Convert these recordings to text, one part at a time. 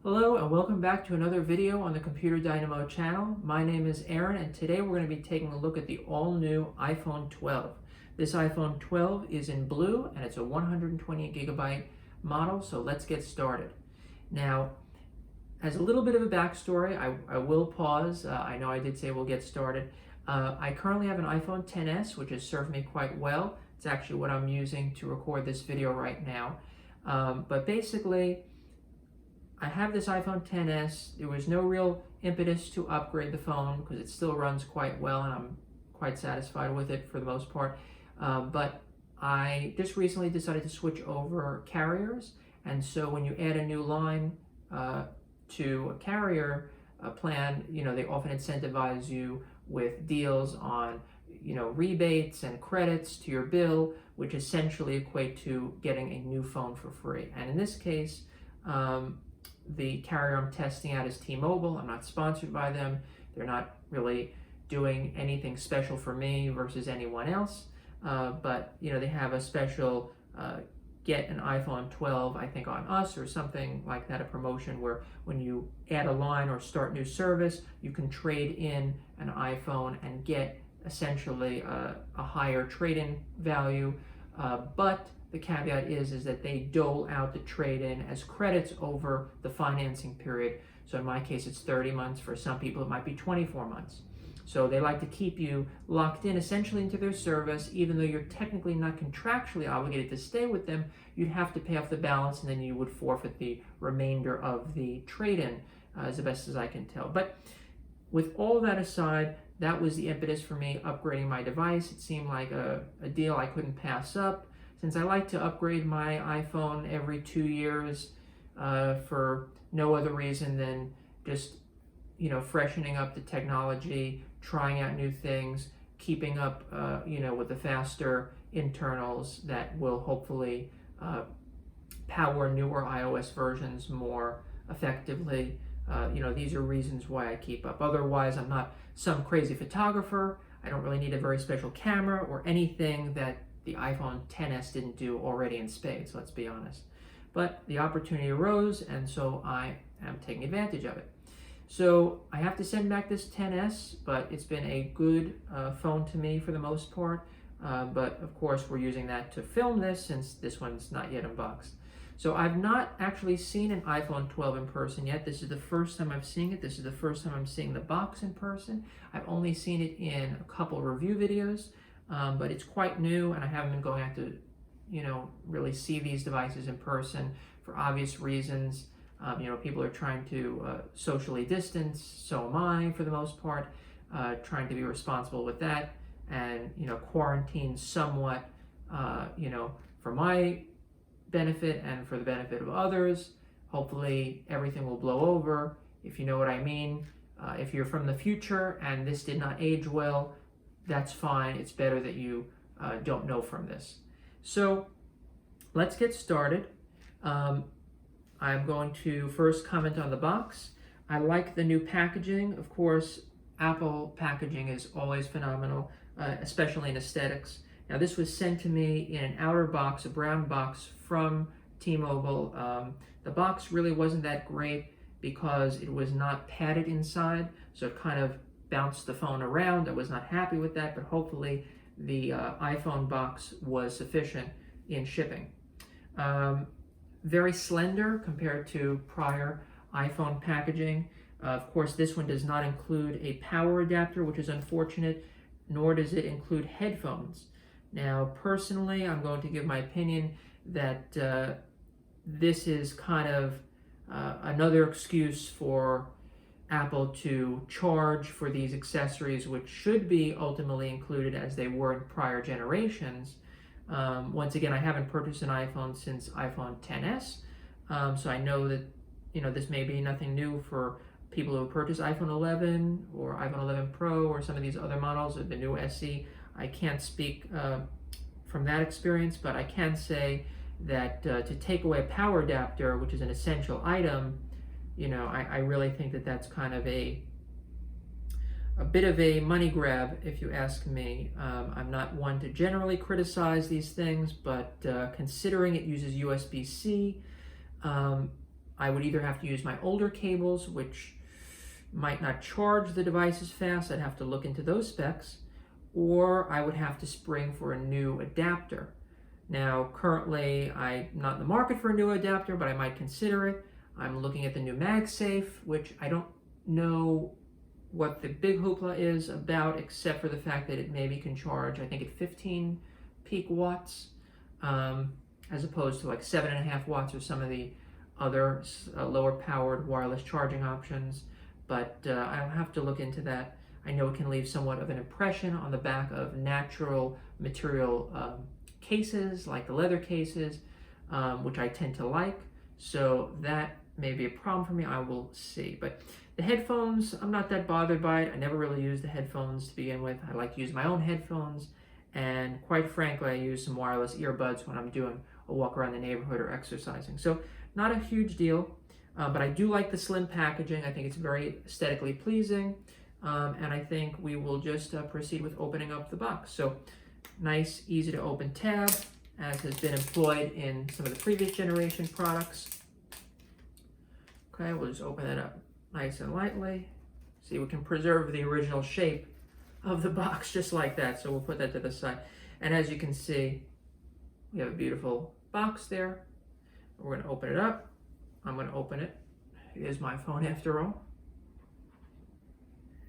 Hello and welcome back to another video on the Computer Dynamo channel. My name is Aaron and today we're going to be taking a look at the all-new iPhone 12. This iPhone 12 is in blue and it's a 128 gigabyte model, so let's get started. Now, as a little bit of a backstory, I will pause. I know I did say we'll get started. I currently have an iPhone XS, which has served me quite well. It's actually what I'm using to record this video right now. But basically, I have this iPhone XS. There was no real impetus to upgrade the phone because it still runs quite well and I'm quite satisfied with it for the most part. But I just recently decided to switch over carriers, and so when you add a new line to a carrier plan, they often incentivize you with deals on rebates and credits to your bill, which essentially equate to getting a new phone for free. And in this case, the carrier I'm testing out is T-Mobile. I'm not sponsored by them. They're not really doing anything special for me versus anyone else. But they have a special get an iPhone 12, I think, on us or something like that, a promotion where when you add a line or start new service, you can trade in an iPhone and get essentially a higher trade-in value. But the caveat is that they dole out the trade-in as credits over the financing period. So in my case, it's 30 months. For some people, it might be 24 months. So they like to keep you locked in essentially into their service. Even though you're technically not contractually obligated to stay with them, you'd have to pay off the balance and then you would forfeit the remainder of the trade-in, as the best as I can tell. But with all that aside, that was the impetus for me upgrading my device. It seemed like a deal I couldn't pass up. Since I like to upgrade my iPhone every 2 years for no other reason than just freshening up the technology, trying out new things, keeping up with the faster internals that will hopefully power newer iOS versions more effectively. These are reasons why I keep up. Otherwise, I'm not some crazy photographer. I don't really need a very special camera or anything that the iPhone XS didn't do already in spades, let's be honest. But the opportunity arose, and so I am taking advantage of it. So I have to send back this XS, but it's been a good phone to me for the most part. But of course, we're using that to film this since this one's not yet unboxed. So I've not actually seen an iPhone 12 in person yet. This is the first time I'm seeing it. This is the first time I'm seeing the box in person. I've only seen it in a couple review videos. But it's quite new, and I haven't been going out to, really see these devices in person for obvious reasons. People are trying to socially distance, so am I for the most part, trying to be responsible with that, and, quarantine somewhat, for my benefit and for the benefit of others. Hopefully everything will blow over, if you know what I mean. If you're from the future and this did not age well, that's fine. It's better that you don't know from this. So let's get started. I'm going to first comment on the box. I like the new packaging. Of course, Apple packaging is always phenomenal, especially in aesthetics. Now, this was sent to me in an outer box, a brown box from T-Mobile. The box really wasn't that great because it was not padded inside, so it kind of bounced the phone around. I was not happy with that, but hopefully the iPhone box was sufficient in shipping. Very slender compared to prior iPhone packaging. Of course, this one does not include a power adapter, which is unfortunate, nor does it include headphones. Now, personally, I'm going to give my opinion that this is kind of another excuse for Apple to charge for these accessories, which should be ultimately included as they were in prior generations. Once again, I haven't purchased an iPhone since iPhone XS, so I know that this may be nothing new for people who purchase iPhone 11 or iPhone 11 Pro or some of these other models or the new SE. I can't speak from that experience, but I can say that to take away a power adapter, which is an essential item, I really think that that's kind of a bit of a money grab, if you ask me. I'm not one to generally criticize these things, but considering it uses USB-C, I would either have to use my older cables, which might not charge the device as fast. I'd have to look into those specs, or I would have to spring for a new adapter. Now, currently, I'm not in the market for a new adapter, but I might consider it. I'm looking at the new MagSafe, which I don't know what the big hoopla is about, except for the fact that it maybe can charge, I think, at 15 peak watts, as opposed to like 7.5 watts or some of the other lower powered wireless charging options. But I'll have to look into that. I know it can leave somewhat of an impression on the back of natural material cases, like the leather cases, which I tend to like. So that may be a problem for me. I will see. But the headphones, I'm not that bothered by it. I never really use the headphones to begin with. I like to use my own headphones. And quite frankly, I use some wireless earbuds when I'm doing a walk around the neighborhood or exercising. So not a huge deal, but I do like the slim packaging. I think it's very aesthetically pleasing. And I think we will just proceed with opening up the box. So nice, easy to open tab, as has been employed in some of the previous generation products. Okay, we'll just open that up nice and lightly. See, we can preserve the original shape of the box just like that. So we'll put that to the side. And as you can see, we have a beautiful box there. We're going to open it up. I'm going to open it. It is my phone after all.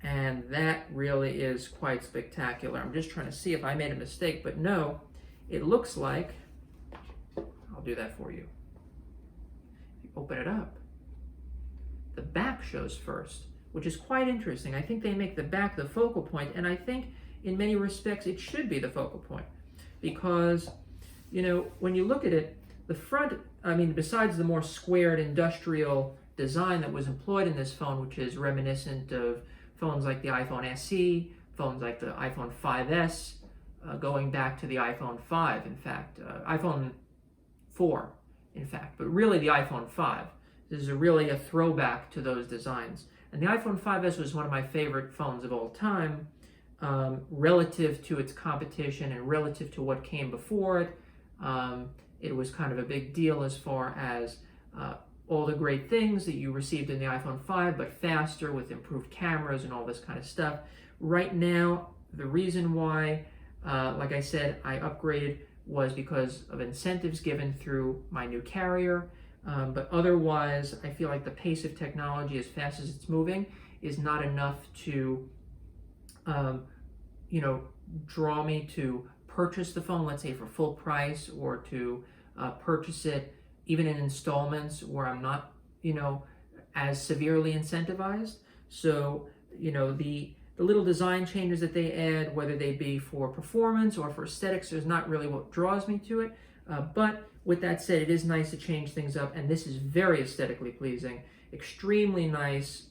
And that really is quite spectacular. I'm just trying to see if I made a mistake, but no, it looks like, I'll do that for you. If you open it up, the back shows first, which is quite interesting. I think they make the back the focal point, and I think in many respects it should be the focal point, because, you know, when you look at it, the front, I mean, besides the more squared industrial design that was employed in this phone, which is reminiscent of phones like the iPhone SE, phones like the iPhone 5S, going back to the iPhone 5, in fact, iPhone 4, in fact, but really the iPhone 5. This is really a throwback to those designs. And the iPhone 5S was one of my favorite phones of all time, relative to its competition and relative to what came before it. It was kind of a big deal as far as all the great things that you received in the iPhone 5, but faster with improved cameras and all this kind of stuff. Right now, the reason why, like I said, I upgraded was because of incentives given through my new carrier. But otherwise, I feel like the pace of technology, as fast as it's moving, is not enough to, you know, draw me to purchase the phone, let's say for full price, or to purchase it even in installments where I'm not, you know, as severely incentivized. So, you know, the little design changes that they add, whether they be for performance or for aesthetics, is not really what draws me to it. But with that said, it is nice to change things up, and this is very aesthetically pleasing. Extremely nice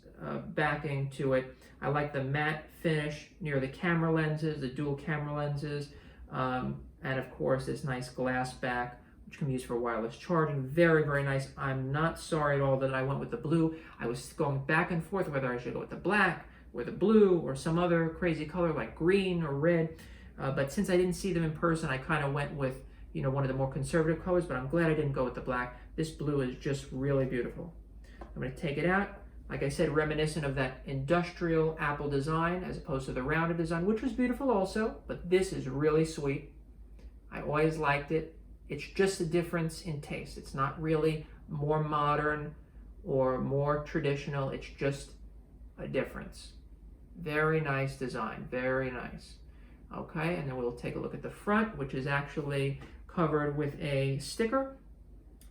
backing to it. I like the matte finish near the camera lenses, the dual camera lenses, and of course this nice glass back, which can be used for wireless charging. Very, very nice. I'm not sorry at all that I went with the blue. I was going back and forth whether I should go with the black or the blue or some other crazy color like green or red. But since I didn't see them in person, I kind of went with, you know, one of the more conservative colors, but I'm glad I didn't go with the black. This blue is just really beautiful. I'm going to take it out. Like I said, reminiscent of that industrial Apple design as opposed to the rounded design, which was beautiful also, but this is really sweet. I always liked it. It's just a difference in taste. It's not really more modern or more traditional. It's just a difference. Very nice design, very nice. Okay, and then we'll take a look at the front, which is actually covered with a sticker.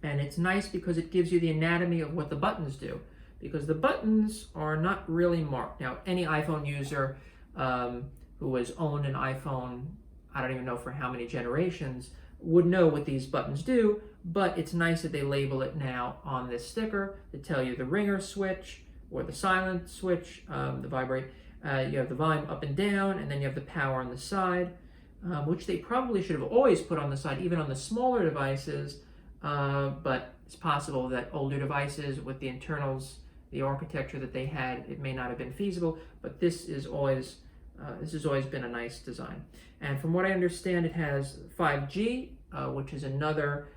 And it's nice because it gives you the anatomy of what the buttons do, because the buttons are not really marked. Now, any iPhone user who has owned an iPhone, I don't even know for how many generations, would know what these buttons do, but it's nice that they label it now on this sticker to tell you the ringer switch or the silent switch, the vibrate. You have the volume up and down, and then you have the power on the side, which they probably should have always put on the side, even on the smaller devices, but it's possible that older devices with the internals, the architecture that they had, it may not have been feasible, but this has always been a nice design. And from what I understand, it has 5G, which is another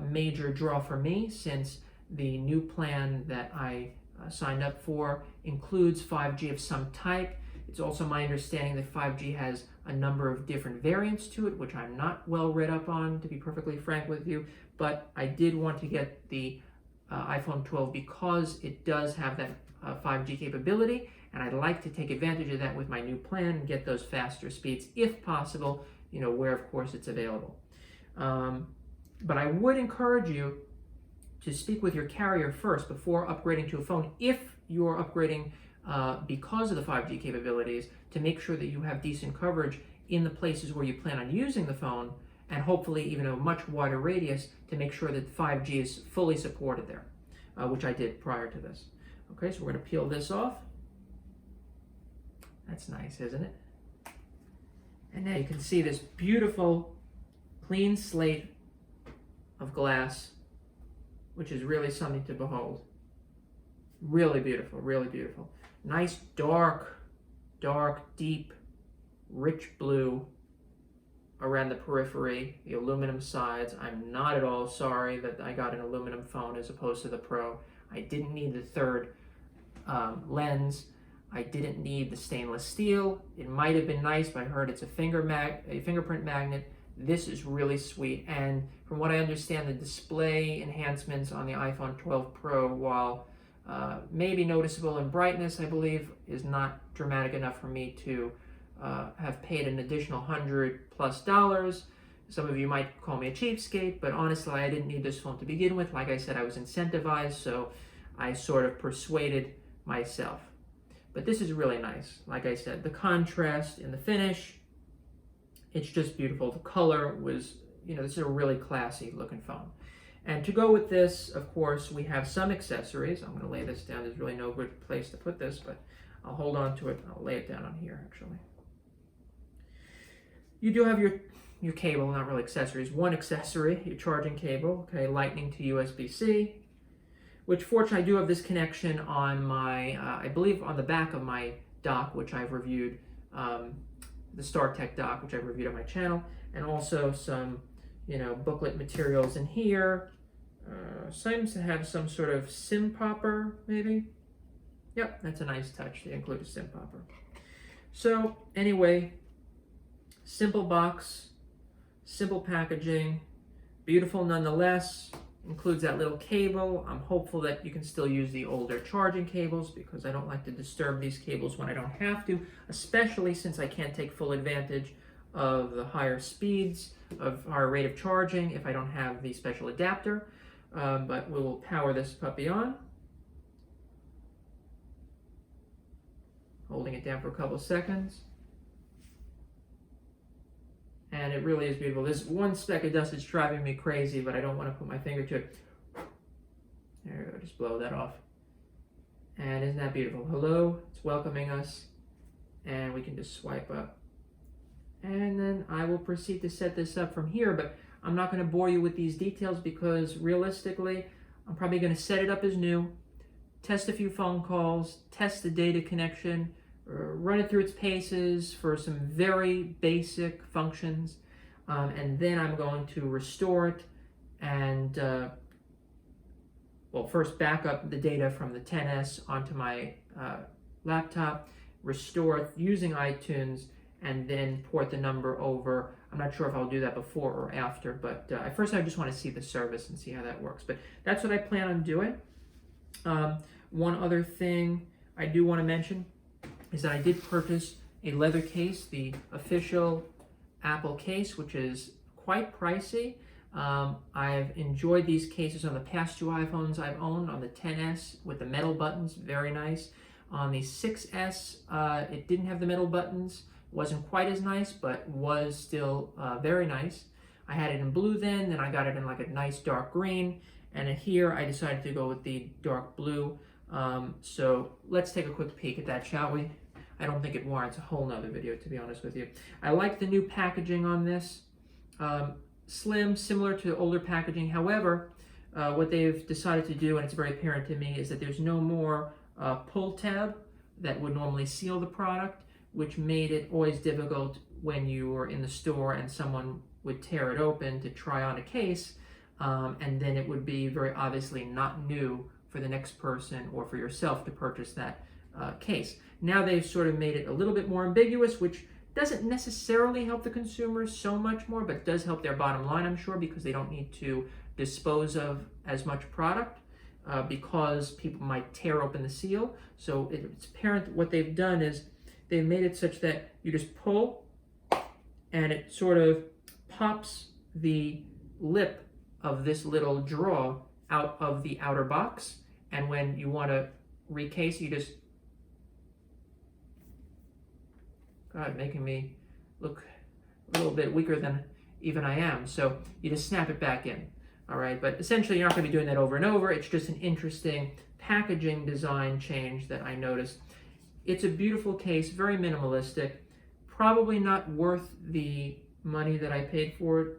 major draw for me, since The new plan that I signed up for includes 5G of some type. It's also my understanding that 5G has a number of different variants to it, which I'm not well read up on, to be perfectly frank with you, but I did want to get the iPhone 12 because it does have that 5G capability, and I'd like to take advantage of that with my new plan and get those faster speeds if possible, where of course it's available. But I would encourage you to speak with your carrier first before upgrading to a phone if you're upgrading because of the 5G capabilities, to make sure that you have decent coverage in the places where you plan on using the phone, and hopefully even a much wider radius to make sure that 5G is fully supported there, which I did prior to this. Okay, so we're going to peel this off. That's nice, isn't it? And now you can see this beautiful clean slate of glass, which is really something to behold. Really beautiful, really beautiful. Nice dark, deep, rich blue around the periphery, the aluminum sides. I'm not at all sorry that I got an aluminum phone as opposed to the Pro. I didn't need the third lens. I didn't need the stainless steel. It might have been nice, but I heard it's a fingerprint magnet. This is really sweet, and from what I understand, the display enhancements on the iPhone 12 Pro, while maybe noticeable in brightness, I believe, is not dramatic enough for me to have paid an additional $100+. Some of you might call me a cheapskate, but honestly, I didn't need this phone to begin with. Like I said, I was incentivized, so I sort of persuaded myself. But this is really nice. Like I said, the contrast in the finish, it's just beautiful. The color was, this is a really classy looking phone. And to go with this, of course, we have some accessories. I'm going to lay this down. There's really no good place to put this, but I'll hold on to it. I'll lay it down on here, actually. You do have your cable, not really accessories. One accessory, your charging cable, okay, Lightning to USB-C, which fortunately I do have this connection on my, I believe on the back of my dock, which I've reviewed, the StarTech dock, which I've reviewed on my channel, and also some, booklet materials in here. Seems to have some sort of SIM popper, maybe. Yep, that's a nice touch. They include a SIM popper. So anyway, simple box, simple packaging, beautiful nonetheless. Includes that little cable. I'm hopeful that you can still use the older charging cables because I don't like to disturb these cables when I don't have to, especially since I can't take full advantage of the higher speeds, of our rate of charging if I don't have the special adapter. But we will power this puppy on. Holding it down for a couple seconds. And it really is beautiful. There's one speck of dust that's driving me crazy, but I don't want to put my finger to it. There we go, just blow that off. And isn't that beautiful? Hello, it's welcoming us. And we can just swipe up. And then I will proceed to set this up from here, but I'm not going to bore you with these details because realistically, I'm probably going to set it up as new, test a few phone calls, test the data connection, run it through its paces for some very basic functions, and then I'm going to restore it and, first back up the data from the XS onto my laptop, restore it using iTunes, and then port the number over. I'm not sure if I'll do that before or after, but at first I just want to see the service and see how that works. But that's what I plan on doing. One other thing I do want to mention is that I did purchase a leather case, the official Apple case, which is quite pricey. I've enjoyed these cases on the past two iPhones I've owned, on the XS with the metal buttons, very nice. On the 6S, it didn't have the metal buttons, wasn't quite as nice, but was still very nice. I had it in blue then I got it in like a nice dark green, and here I decided to go with the dark blue. So let's take a quick peek at that, shall we? I don't think it warrants a whole nother video, to be honest with you. I like the new packaging on this. Slim, similar to older packaging. However, what they've decided to do, and it's very apparent to me, is that there's no more pull tab that would normally seal the product, which made it always difficult when you were in the store and someone would tear it open to try on a case. and then it would be very obviously not new for the next person or for yourself to purchase that case. Now they've sort of made it a little bit more ambiguous, which doesn't necessarily help the consumer so much more, but does help their bottom line, I'm sure, because they don't need to dispose of as much product because people might tear open the seal. So it's apparent what they've done is they've made it such that you just pull and it sort of pops the lip of this little drawer out of the outer box. And when you want to recase, you just, God, making me look a little bit weaker than even I am. So you just snap it back in. All right, but essentially you're not going to be doing that over and over. It's just an interesting packaging design change that I noticed. It's a beautiful case, very minimalistic, probably not worth the money that I paid for it,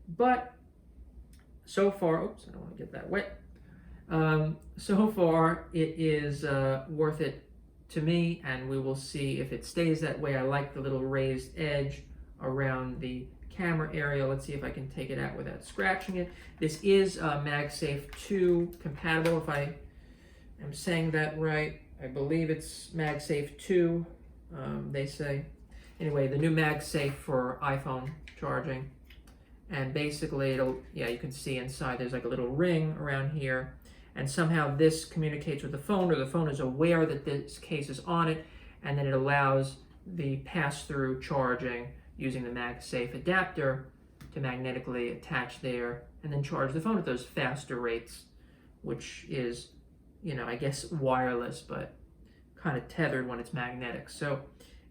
but so far, oops, I don't want to get that wet. So far, it is worth it to me, and we will see if it stays that way. I like the little raised edge around the camera area. Let's see if I can take it out without scratching it. This is MagSafe 2 compatible, if I am saying that right. I believe it's MagSafe 2, they say. Anyway, the new MagSafe for iPhone charging. And basically it'll, yeah, you can see inside there's like a little ring around here. And somehow this communicates with the phone, or the phone is aware that this case is on it, and then it allows the pass-through charging using the MagSafe adapter to magnetically attach there and then charge the phone at those faster rates, which is, you know, I guess wireless, but kind of tethered when it's magnetic. So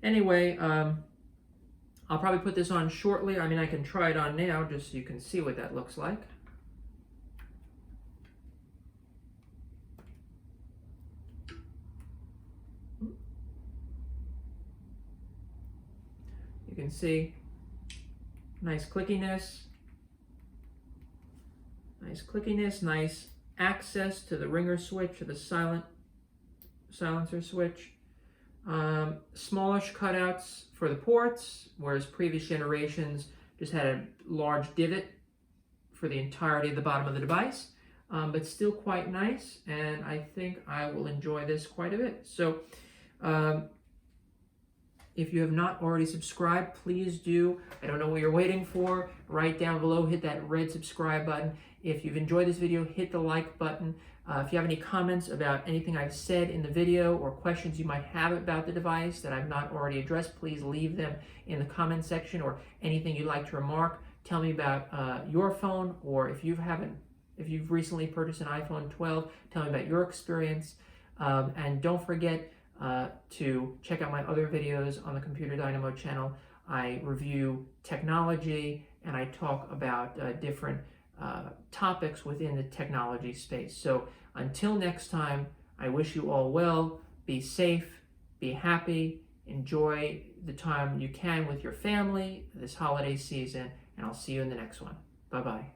anyway, I'll probably put this on shortly. I mean, I can try it on now just so you can see what that looks like. You can see nice clickiness, nice access to the ringer switch or the silencer switch. Smallish cutouts for the ports, whereas previous generations just had a large divot for the entirety of the bottom of the device, but still quite nice, and I think I will enjoy this quite a bit. So if you have not already subscribed, please do. I don't know what you're waiting for. Right down below, hit that red subscribe button. If you've enjoyed this video, hit the like button. If you have any comments about anything I've said in the video or questions you might have about the device that I've not already addressed, please leave them in the comment section, or anything you'd like to remark. Tell me about your phone, or if you've recently purchased an iPhone 12, tell me about your experience. And don't forget to check out my other videos on the Computer Dynamo channel. I review technology and I talk about different topics within the technology space. So until next time, I wish you all well, be safe, be happy, enjoy the time you can with your family this holiday season, and I'll see you in the next one. Bye-bye.